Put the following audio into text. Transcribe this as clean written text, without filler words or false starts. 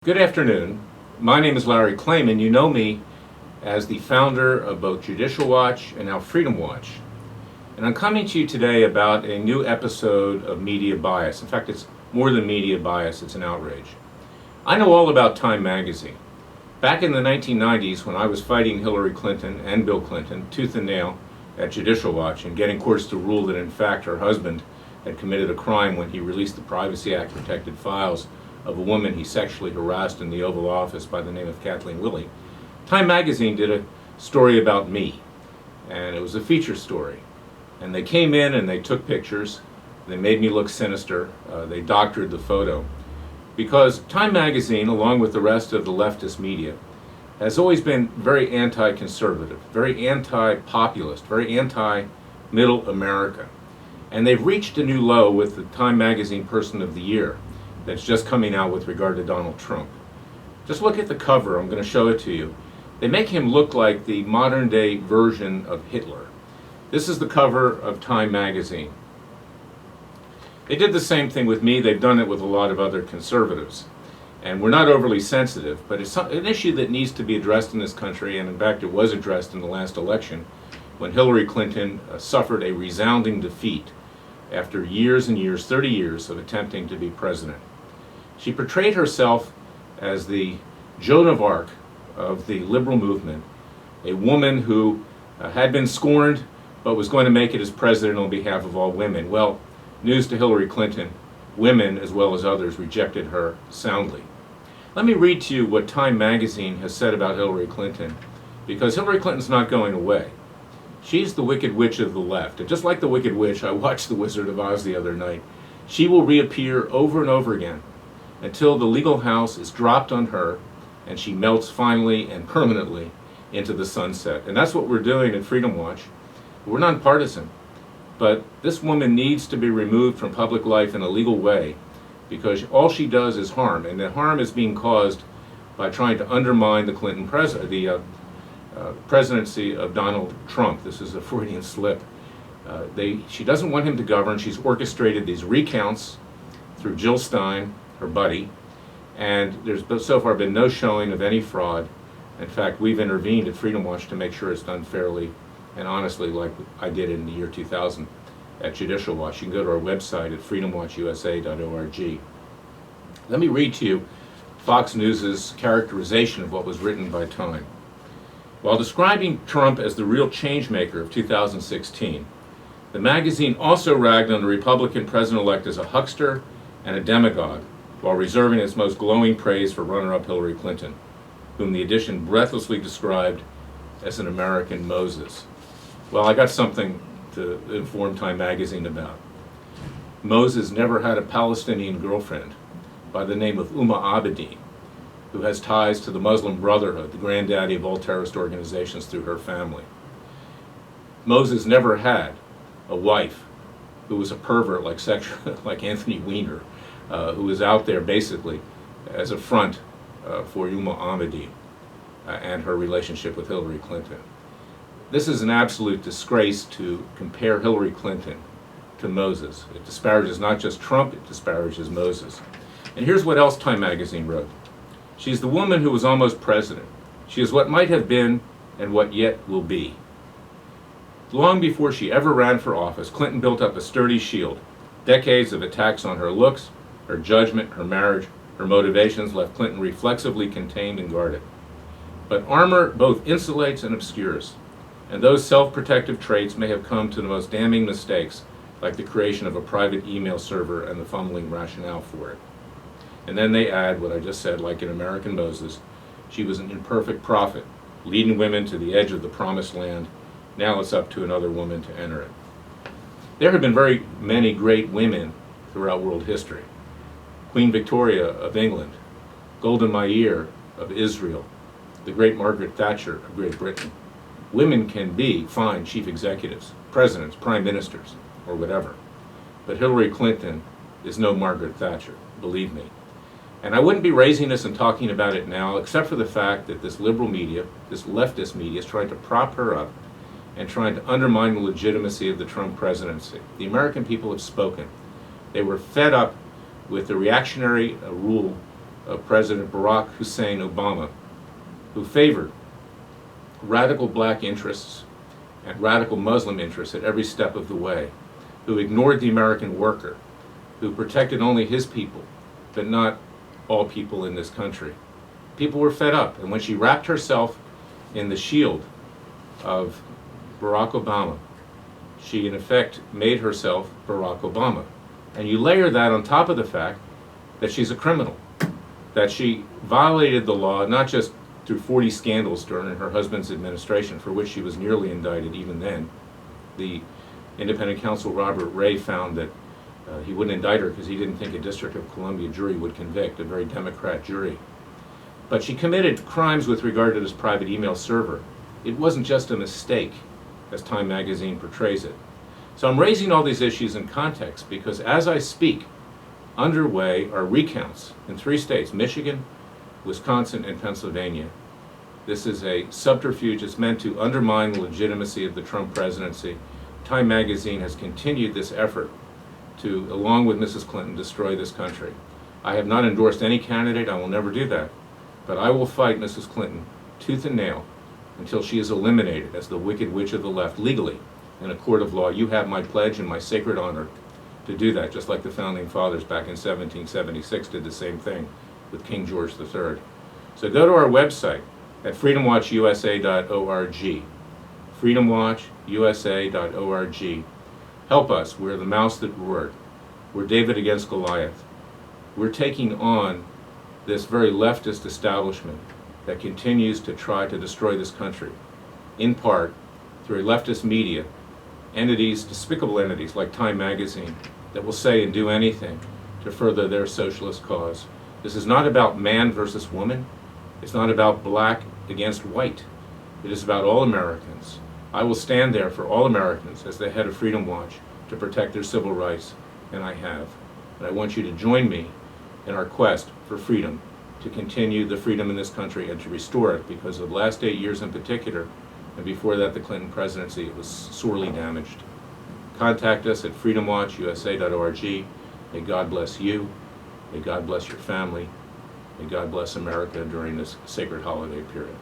Good afternoon. My name is Larry Klayman. You know me as the founder of both Judicial Watch and now Freedom Watch. And I'm coming to you today about a new episode of media bias. In fact, it's more than media bias, it's an outrage. I know all about Time magazine. Back in the 1990s, when I was fighting Hillary Clinton and Bill Clinton tooth and nail at Judicial Watch and getting courts to rule that in fact her husband had committed a crime when he released the Privacy Act protected files of a woman he sexually harassed in the Oval Office by the name of Kathleen Willey, Time magazine did a story about me, and it was a feature story. And they came in and they took pictures, they made me look sinister, they doctored the photo, because Time magazine, along with the rest of the leftist media, has always been very anti-conservative, very anti-populist, very anti-middle America. And they've reached a new low with the Time magazine Person of the Year that's just coming out with regard to Donald Trump. Just look at the cover, I'm going to show it to you. They make him look like the modern day version of Hitler. This is the cover of Time magazine. They did the same thing with me, they've done it with a lot of other conservatives. And we're not overly sensitive, but it's an issue that needs to be addressed in this country, and in fact it was addressed in the last election when Hillary Clinton suffered a resounding defeat after years and years, 30 years of attempting to be president. She portrayed herself as the Joan of Arc of the liberal movement, a woman who had been scorned but was going to make it as president on behalf of all women. Well, news to Hillary Clinton, women as well as others rejected her soundly. Let me read to you what Time magazine has said about Hillary Clinton, because Hillary Clinton's not going away. She's the Wicked Witch of the left, and just like the Wicked Witch, I watched The Wizard of Oz the other night. She will reappear over and over again until the legal house is dropped on her and she melts finally and permanently into the sunset. And that's what we're doing at Freedom Watch. We're nonpartisan, but this woman needs to be removed from public life in a legal way because all she does is harm, and the harm is being caused by trying to undermine the Clinton presidency of Donald Trump. This is a Freudian slip. She doesn't want him to govern. She's orchestrated these recounts through Jill Stein, her buddy, and there's so far been no showing of any fraud. In fact, we've intervened at Freedom Watch to make sure it's done fairly and honestly, like I did in the year 2000 at Judicial Watch. You can go to our website at freedomwatchusa.org. Let me read to you Fox News' characterization of what was written by Time. While describing Trump as the real changemaker of 2016, the magazine also ragged on the Republican president-elect as a huckster and a demagogue, while reserving its most glowing praise for runner-up Hillary Clinton, whom the edition breathlessly described as an American Moses. Well, I got something to inform Time magazine about. Moses never had a Palestinian girlfriend by the name of Abedin, who has ties to the Muslim Brotherhood, the granddaddy of all terrorist organizations through her family. Moses never had a wife who was a pervert like Anthony Weiner, who was out there basically as a front for Abedin and her relationship with Hillary Clinton. This is an absolute disgrace to compare Hillary Clinton to Moses. It disparages not just Trump, it disparages Moses. And here's what else Time magazine wrote. She's the woman who was almost president. She is what might have been and what yet will be. Long before she ever ran for office, Clinton built up a sturdy shield. Decades of attacks on her looks, her judgment, her marriage, her motivations left Clinton reflexively contained and guarded. But armor both insulates and obscures, and those self-protective traits may have come to the most damning mistakes, like the creation of a private email server and the fumbling rationale for it. And then they add what I just said, like an American Moses, she was an imperfect prophet, leading women to the edge of the promised land. Now it's up to another woman to enter it. There have been very many great women throughout world history. Queen Victoria of England, Golda Meir of Israel, the great Margaret Thatcher of Great Britain. Women can be fine chief executives, presidents, prime ministers, or whatever. But Hillary Clinton is no Margaret Thatcher, believe me. And I wouldn't be raising this and talking about it now, except for the fact that this liberal media, this leftist media, is trying to prop her up and trying to undermine the legitimacy of the Trump presidency. The American people have spoken. They were fed up with the reactionary rule of President Barack Hussein Obama, who favored radical black interests and radical Muslim interests at every step of the way, who ignored the American worker, who protected only his people, but not all people in this country. People were fed up, and when she wrapped herself in the shield of Barack Obama, she in effect made herself Barack Obama. And you layer that on top of the fact that she's a criminal, that she violated the law not just through 40 scandals during her husband's administration, for which she was nearly indicted even then. The independent counsel Robert Ray found that he wouldn't indict her because he didn't think a District of Columbia jury would convict, a very Democrat jury. But she committed crimes with regard to this private email server. It wasn't just a mistake, as Time magazine portrays it. So I'm raising all these issues in context because as I speak, underway are recounts in 3 states, Michigan, Wisconsin, and Pennsylvania. This is a subterfuge. It's meant to undermine the legitimacy of the Trump presidency. Time magazine has continued this effort to, along with Mrs. Clinton, destroy this country. I have not endorsed any candidate. I will never do that. But I will fight Mrs. Clinton tooth and nail until she is eliminated as the wicked witch of the left legally in a court of law. You have my pledge and my sacred honor to do that, just like the Founding Fathers back in 1776 did the same thing with King George III. So go to our website at freedomwatchusa.org. freedomwatchusa.org. Help us. We're the mouse that roared. We're David against Goliath. We're taking on this very leftist establishment that continues to try to destroy this country, in part through a leftist media, entities, despicable entities like Time magazine, that will say and do anything to further their socialist cause. This is not about man versus woman. It's not about black against white. It is about all Americans. I will stand there for all Americans as the head of Freedom Watch to protect their civil rights, and I have. And I want you to join me in our quest for freedom, to continue the freedom in this country and to restore it, because of the last 8 years in particular, and before that the Clinton presidency, it was sorely damaged. Contact us at freedomwatchusa.org. May God bless you. May God bless your family. May God bless America during this sacred holiday period.